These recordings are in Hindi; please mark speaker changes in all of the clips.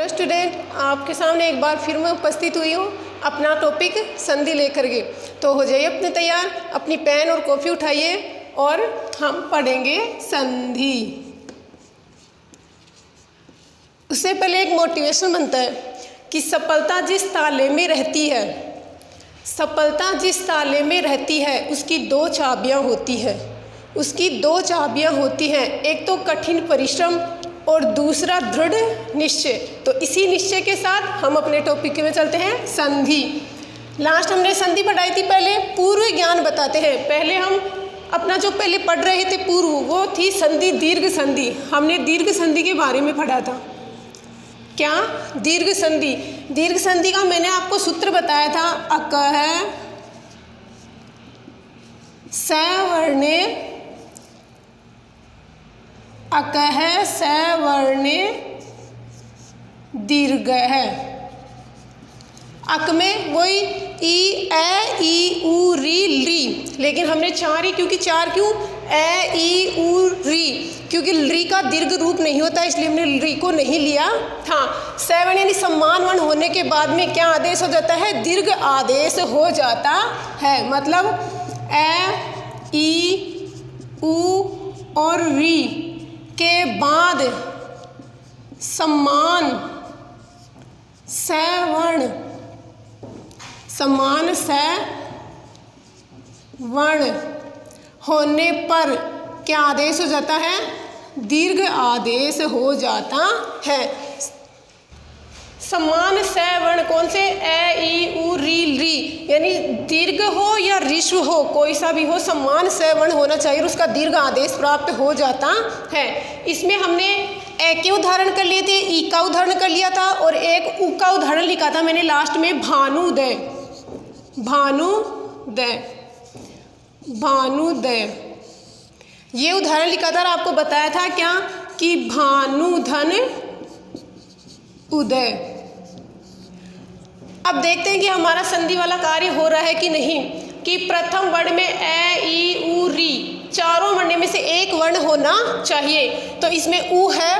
Speaker 1: हेलो स्टूडेंट, आपके सामने एक बार फिर मैं उपस्थित हुई हूँ अपना टॉपिक संधि लेकर के। तो हो जाइए अपने तैयार, अपनी पेन और कॉपी उठाइए और हम पढ़ेंगे संधि। उससे पहले एक मोटिवेशन बनता है कि सफलता जिस ताले में रहती है, सफलता जिस ताले में रहती है उसकी दो चाबियाँ होती हैं। उसकी दो चाबियाँ होती हैं, एक तो कठिन परिश्रम और दूसरा दृढ़ निश्चय। तो इसी निश्चय के साथ हम अपने टॉपिक में चलते हैं, संधि। लास्ट हमने संधि पढ़ाई थी, पहले पूर्व ज्ञान बताते हैं। पहले हम अपना जो पहले पढ़ रहे थे पूर्व, वो थी संधि, दीर्घ संधि। हमने दीर्घ संधि के बारे में पढ़ा था। क्या? दीर्घ संधि। दीर्घ संधि का मैंने आपको सूत्र बताया था, अकह सवर्णे, अकह सवर्णे दीर्घ है। अक में वही ई, ए, ई, उ, री, ली, लेकिन हमने चार ही, क्योंकि चार क्यों? ए, ई, उ, री, क्योंकि री का दीर्घ रूप नहीं होता, इसलिए हमने री को नहीं लिया था। सेवन यानी सम्मान वर्ण होने के बाद में क्या आदेश हो जाता है? दीर्घ आदेश हो जाता है। मतलब ए, ई, उ और री के बाद सम्मान सवर्ण, समान सवर्ण होने पर क्या आदेश हो जाता है? दीर्घ आदेश हो जाता है। समान सवर्ण कौन से? ए, ई, उ, री, ली, यानी दीर्घ हो या ऋस्व हो, कोई सा भी हो, समान सवर्ण होना चाहिए और उसका दीर्घ आदेश प्राप्त हो जाता है। इसमें हमने ए के उदाहरण कर लिए थे, ई का उदाहरण कर लिया था और एक उ का उदाहरण लिखा था मैंने लास्ट में, भानुदय, भानुदय, भानुदय, ये उदाहरण लिखा था और आपको बताया था क्या कि भानुधन उदय। अब देखते हैं कि हमारा संधि वाला कार्य हो रहा है कि नहीं। कि प्रथम वर्ण में ए, ई, उ, री, चारों वर्ण में से एक वर्ण होना चाहिए, तो इसमें उ है,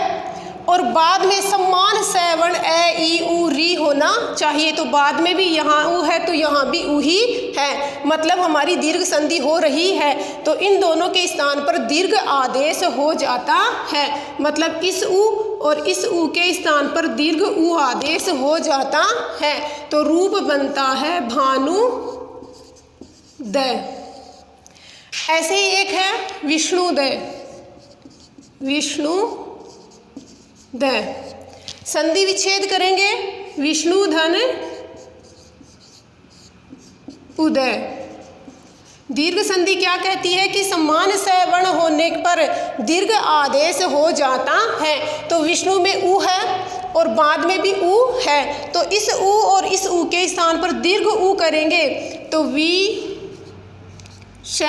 Speaker 1: और बाद में सम्मान सवर्ण ए, ई, उ, री होना चाहिए, तो बाद में भी यहाँ उ है तो यहाँ भी उ ही है। मतलब हमारी दीर्घ संधि हो रही है, तो इन दोनों के स्थान पर दीर्घ आदेश हो जाता है। मतलब इस उ और इस उ के स्थान पर दीर्घ उ आदेश हो जाता है, तो रूप बनता है भानुदय। ऐसे ही एक है विष्णुदय, विष्णुदय। संधि विच्छेद करेंगे, विष्णुधन उदय। दीर्घ संधि क्या कहती है कि समान सवर्ण होने पर दीर्घ आदेश हो जाता है। तो विष्णु में उ है और बाद में भी उ है, तो इस उ और इस उ के स्थान पर दीर्घ उ करेंगे, तो वी, श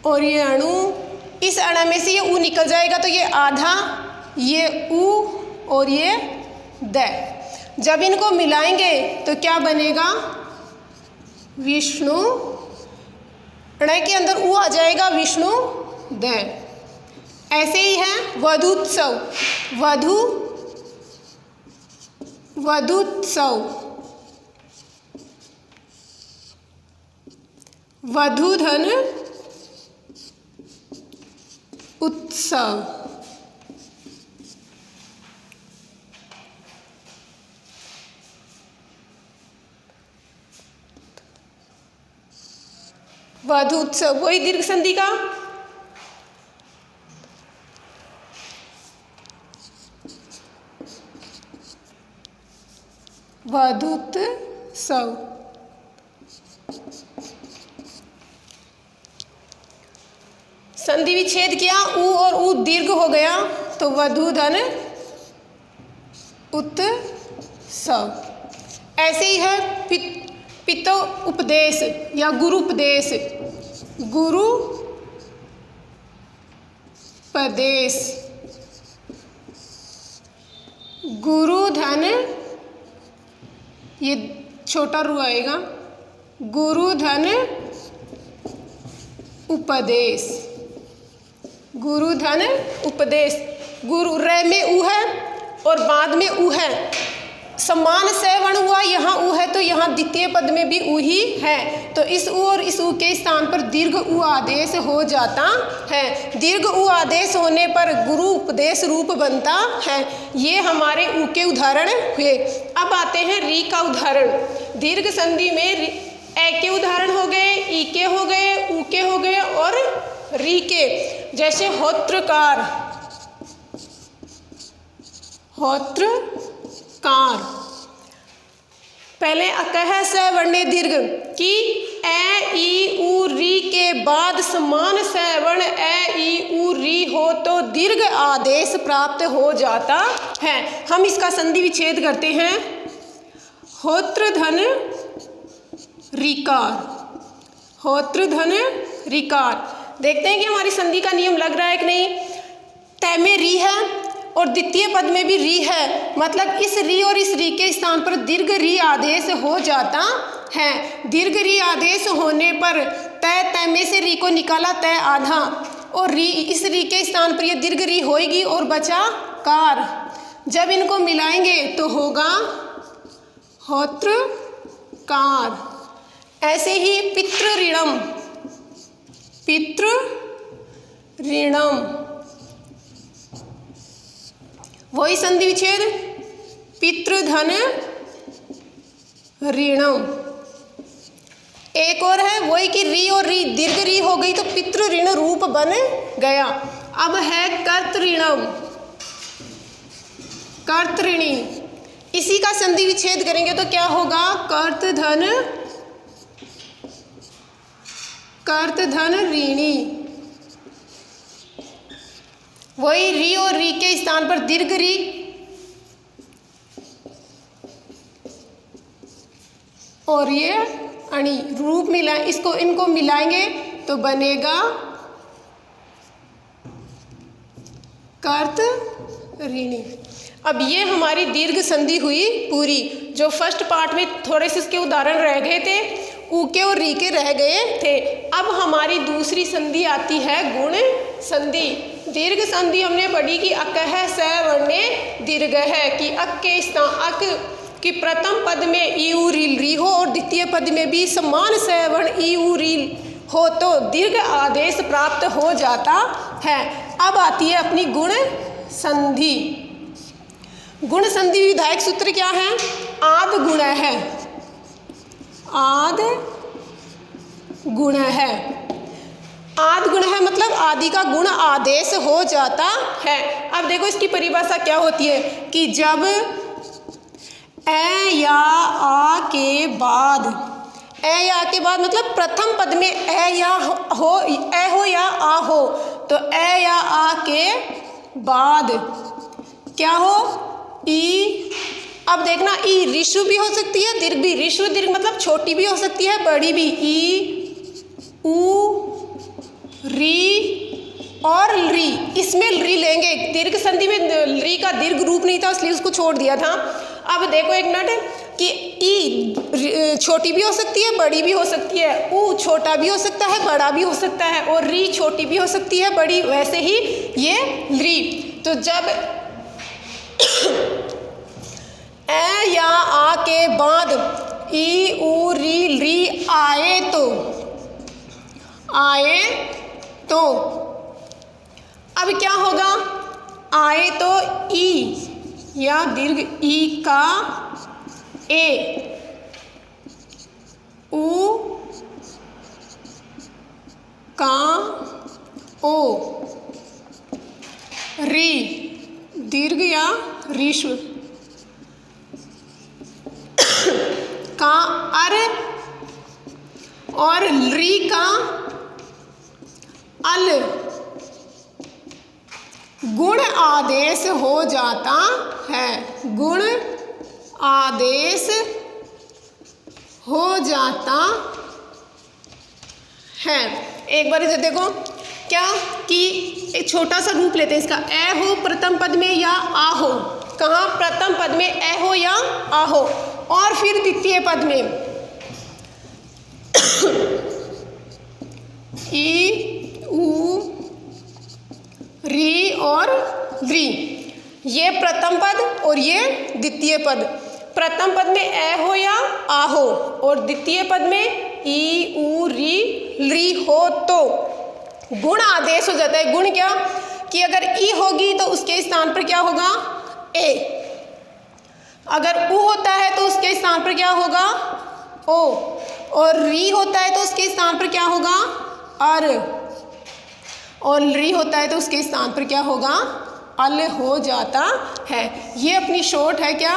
Speaker 1: और ये अणु, इस अण में से ये उ निकल जाएगा, तो ये आधा, ये उ और ये द। जब इनको मिलाएंगे तो क्या बनेगा? विष्णु, ण के अंदर उ आ जाएगा, विष्णु द। ऐसे ही है वधूत्सव, वधूत्सव, वधूधन उत्सव। वधूत्सव वही दीर्घ संधि का वधूत्सव। संधि विच्छेद किया, उ और उ दीर्घ हो गया, तो वधूधन उत्सव। ऐसे ही है पितो उपदेश या गुरु उपदेश, गुरुपदेश, गुरुधन, ये छोटा रू आएगा, गुरुधन उपदेश, गुरुधन उपदेश। गुरु रे में उ है और बाद में उ है, समान सवर्ण हुआ, यहाँ उ है तो यहाँ द्वितीय पद में भी उ ही है, तो इस उ और इस उ के स्थान पर दीर्घ उ आदेश हो जाता है। दीर्घ उ आदेश होने पर गुरु उपदेश रूप बनता है। ये हमारे उ के उदाहरण हुए। अब आते हैं री का उदाहरण। दीर्घ संधि में ए के उदाहरण हो गए, ई के हो गए, उ के हो गए और री के, जैसे होत्रकार, होत्रकार। पहले अकह सवर्ण दीर्घ कि ए ई उ री के बाद समान सवर्ण ए ई उ री हो तो दीर्घ आदेश प्राप्त हो जाता है। हम इसका संधि विच्छेद करते हैं। होत्र धन ऋकार, होत्र धन ऋकार। देखते हैं कि हमारी संधि का नियम लग रहा है कि नहीं। तय में री है और द्वितीय पद में भी री है, मतलब इस री और इस री के स्थान पर दीर्घ री आदेश हो जाता है। दीर्घ री आदेश होने पर तय, तय में से री को निकाला, तय आधा, और री, इस री के स्थान पर यह दीर्घ री होएगी और बचा कार। जब इनको मिलाएंगे तो होगा होत्र कार। ऐसे ही पितृ ऋणम, पितृ ऋणम, वही संधि विच्छेद, पितृधन ऋणम। एक और है वही कि री और री दीर्घ री हो गई तो पितृ ऋण रूप बन गया। अब है कर्तऋणम, कर्तऋणी। इसी का संधि विच्छेद करेंगे तो क्या होगा, कर्तधन, कर्तधन ऋणी। वही री और री के स्थान पर दीर्घ री, और ये अणि रूप मिला, इसको इनको मिलाएंगे तो बनेगा कर्त ऋणी। अब ये हमारी दीर्घ संधि हुई पूरी। जो फर्स्ट पार्ट में थोड़े से इसके उदाहरण रह गए थे, ऊ के और री के रह गए थे। अब हमारी दूसरी संधि आती है गुण संधि। दीर्घ संधि हमने पढ़ी कि अकह सवर्णे दीर्घ है, कि अक के स्थान, अक कि प्रथम पद में ई उ रील री हो और द्वितीय पद में भी समान सवर्ण ई उ रील हो तो दीर्घ आदेश प्राप्त हो जाता है। अब आती है अपनी गुण संधि। गुण संधि विधायक सूत्र क्या है, आद गुण है, आद गुण है। आद गुण है मतलब आदि का गुण आदेश हो जाता है। अब देखो इसकी परिभाषा क्या होती है कि जब ए या आ के बाद, ए या आ के बाद मतलब प्रथम पद में ए या हो, ए हो या आ हो, तो ए या आ के बाद क्या हो, ई। अब देखना ई ऋषु भी हो सकती है, दीर्घ भी। ऋषु दीर्घ मतलब छोटी भी हो सकती है, बड़ी भी। ई उ री और री, इसमें री लेंगे। दीर्घ संधि में री का दीर्घ रूप नहीं था इसलिए उसको छोड़ दिया था। अब देखो एक मिनट कि ई छोटी भी हो सकती है, बड़ी भी हो सकती है। उ छोटा भी हो सकता है, बड़ा भी हो सकता है, और री छोटी भी हो सकती है, बड़ी। वैसे ही ये री। तो जब ए या आ के बाद ई उ री आए तो, आए तो अब क्या होगा, आए तो ई या दीर्घ ई का ए, उ का ओ, री दीर्घ या ऋष्व का अर, और री का अल गुण आदेश हो जाता है, गुण आदेश हो जाता है। एक बार इधर देखो क्या कि एक छोटा सा रूप लेते हैं इसका। ए हो प्रथम पद में या आ हो, कहाँ प्रथम पद में ए हो या आ हो, और फिर द्वितीय पद में ई उ री और री। ये प्रथम पद और ये द्वितीय पद। प्रथम पद में ए हो या आ हो और द्वितीय पद में ई उ री ली हो तो गुण आदेश हो जाता है। गुण क्या कि अगर ई होगी तो उसके स्थान पर क्या होगा ए, अगर उ होता है तो उसके स्थान पर क्या होगा ओ, और री होता है तो उसके स्थान पर क्या होगा अर, और री होता है तो उसके स्थान पर क्या होगा अल हो जाता है। ये अपनी शॉर्ट है क्या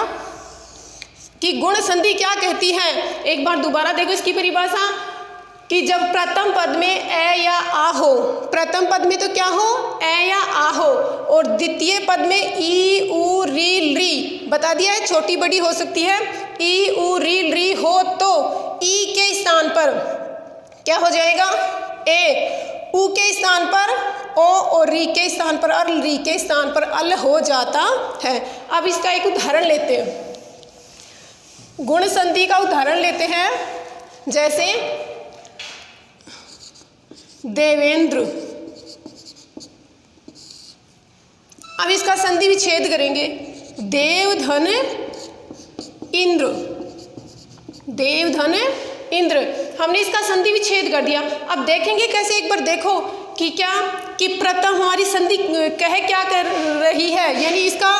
Speaker 1: कि गुण संधि क्या कहती है। एक बार दोबारा देखो इसकी परिभाषा कि जब प्रथम पद में ए या आ हो, प्रथम पद में तो क्या हो ए या आ हो और द्वितीय पद में ई उ री बता दिया है, छोटी बड़ी हो सकती है। ई उ री हो तो ई के स्थान पर क्या हो जाएगा ए, उ के स्थान पर ओ और री के स्थान पर और री के स्थान पर अल हो जाता है। अब इसका एक उदाहरण लेते हैं, गुण संधि का उदाहरण लेते हैं। जैसे देवेंद्र, अब इसका संधि विच्छेद करेंगे। देवधन इंद्र, देवधन इंद्र, हमने इसका संधि विच्छेद कर दिया। अब देखेंगे कैसे, एक बार देखो कि क्या कि प्रथम हमारी संधि कह क्या कर रही है, यानी इसका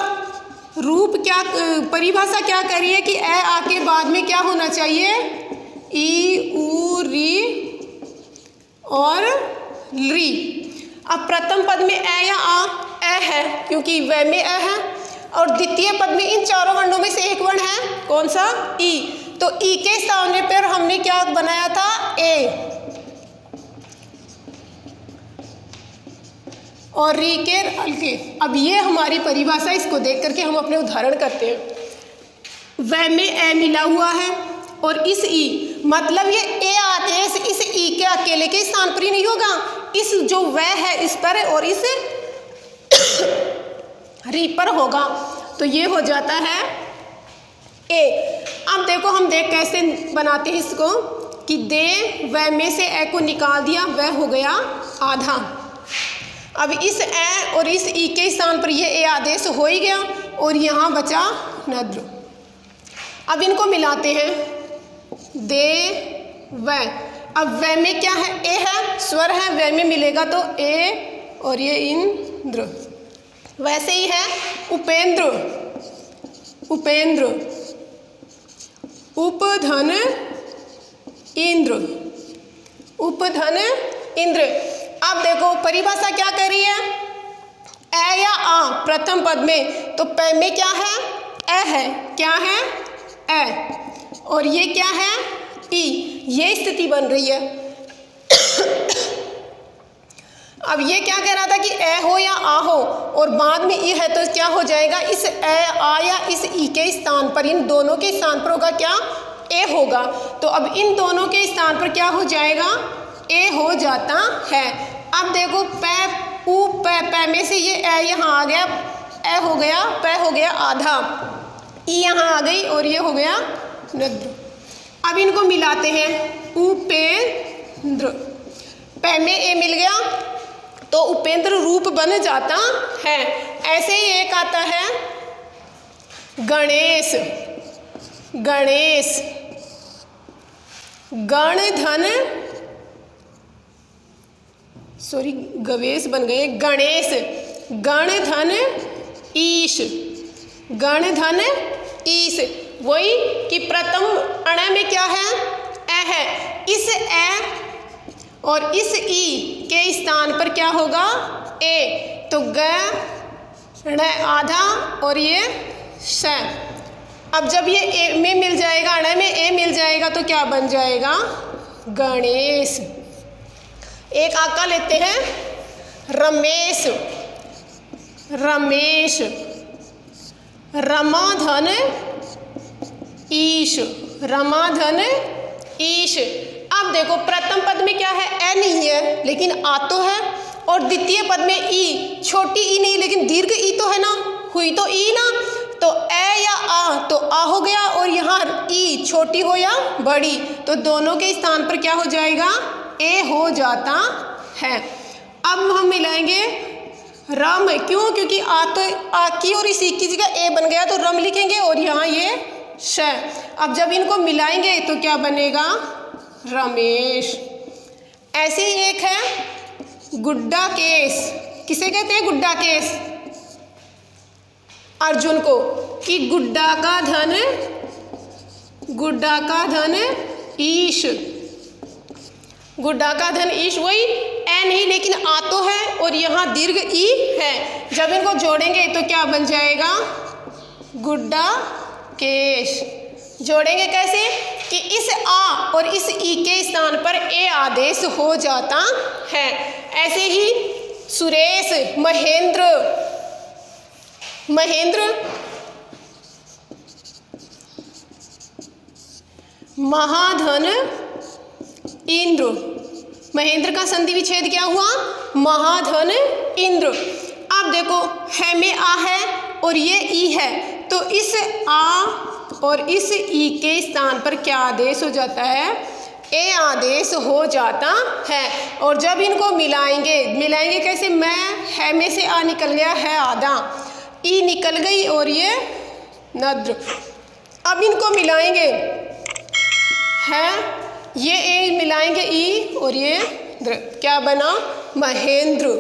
Speaker 1: रूप क्या, परिभाषा क्या कर रही है कि ए आ के बाद में क्या होना चाहिए ई उ री और ली। अब प्रथम पद में ए या आ ए है क्योंकि वह में ए है और द्वितीय पद में इन चारों वर्णों में से एक वर्ण है, कौन सा ई, तो ई के सामने पर हमने क्या बनाया था ए और री के अल के। अब ये हमारी परिभाषा, इसको देख करके हम अपने उदाहरण करते हैं। वह में ए मिला हुआ है और इस ई, मतलब ये ए आदेश इस ई के अकेले के स्थान पर ही नहीं होगा, इस जो वह है इस पर और इस री पर होगा, तो ये हो जाता है ए। अब देखो हम देख कैसे बनाते हैं इसको कि दे वह में से ए को निकाल दिया, वह हो गया आधा। अब इस ए और इस ई के स्थान पर ये ए आदेश हो ही गया और यहाँ बचा नद्र। अब इनको मिलाते हैं, दे वह, अब वह में क्या है ए है, स्वर है, वह में मिलेगा तो ए और ये इंद्र। वैसे ही है उपेंद्र, उपेंद्र, उपधन इंद्र, उपधन इंद्र। अब देखो परिभाषा क्या कर रही है, ए या आ प्रथम पद में, तो प में क्या है ए है, क्या है ए, और ये क्या है ई, ये स्थिति बन रही है। अब ये क्या कह रहा था कि ए हो या आ हो और बाद में ई है, तो क्या हो जाएगा इस ए आ या इस ई के स्थान पर, इन दोनों के स्थान पर होगा क्या ए होगा, तो अब इन दोनों के स्थान पर क्या हो जाएगा ए हो जाता है। अब देखो पै ऊ पै में से ये ए यहाँ आ गया, ए हो गया, पै हो गया आधा, ई यहाँ आ गई और ये हो गया नद्र। अब इनको मिलाते हैं, उपेंद्र, पै में ए मिल गया तो उपेंद्र रूप बन जाता है। ऐसे ही एक आता है गणेश, गणेश, गण धन, सॉरी गवेश बन गए, गणेश, गण धन ईश, गण धन ईश। वही कि प्रथम अण में क्या है ए है, इस ए और इस ई के स्थान पर क्या होगा ए, तो ग ण आधा और ये श। अब जब ये ए में मिल जाएगा, अण में ए मिल जाएगा तो क्या बन जाएगा गणेश। एक आका लेते हैं रमेश, रमेश, रमाधन ईश, रमाधन ईश। अब देखो प्रथम पद में क्या है ए नहीं है लेकिन आ तो है, और द्वितीय पद में ई, छोटी ई नहीं लेकिन दीर्घ ई तो है ना, हुई तो ई ना, तो ए या आ तो आ हो गया और यहाँ ई छोटी हो या बड़ी, तो दोनों के स्थान पर क्या हो जाएगा ए हो जाता है। अब हम मिलाएंगे रम। क्यों? क्योंकि आ तो आ की और इस ई की जगह ए बन गया तो रम लिखेंगे और यहाँ ये श। अब जब इनको मिलाएंगे तो क्या बनेगा? रमेश। ऐसे ही एक है गुड्डा केस। किसे कहते हैं गुड्डा केस? अर्जुन को। कि गुड्डा का धन ईश। गुड्डा का धन ईश, वही ए नहीं लेकिन आ तो है और यहाँ दीर्घ ई है। जब इनको जोड़ेंगे तो क्या बन जाएगा? गुड्डा केश। जोड़ेंगे कैसे? कि इस आ और इस ई के स्थान पर ए आदेश हो जाता है। ऐसे ही सुरेश, महेंद्र, महाधन इंद्र। महेंद्र का संधि विच्छेद क्या हुआ? महाधन इंद्र। अब देखो है में आ है और ये ई है तो इस आ और इस ई के स्थान पर क्या आदेश हो जाता है? ए आदेश हो जाता है। और जब इनको मिलाएंगे कैसे? मैं है में से आ निकल गया है आधा, ई निकल गई और ये नद्र। अब इनको मिलाएंगे है, ये ए मिलाएंगे ई और ये द्र, क्या बना? महेंद्र।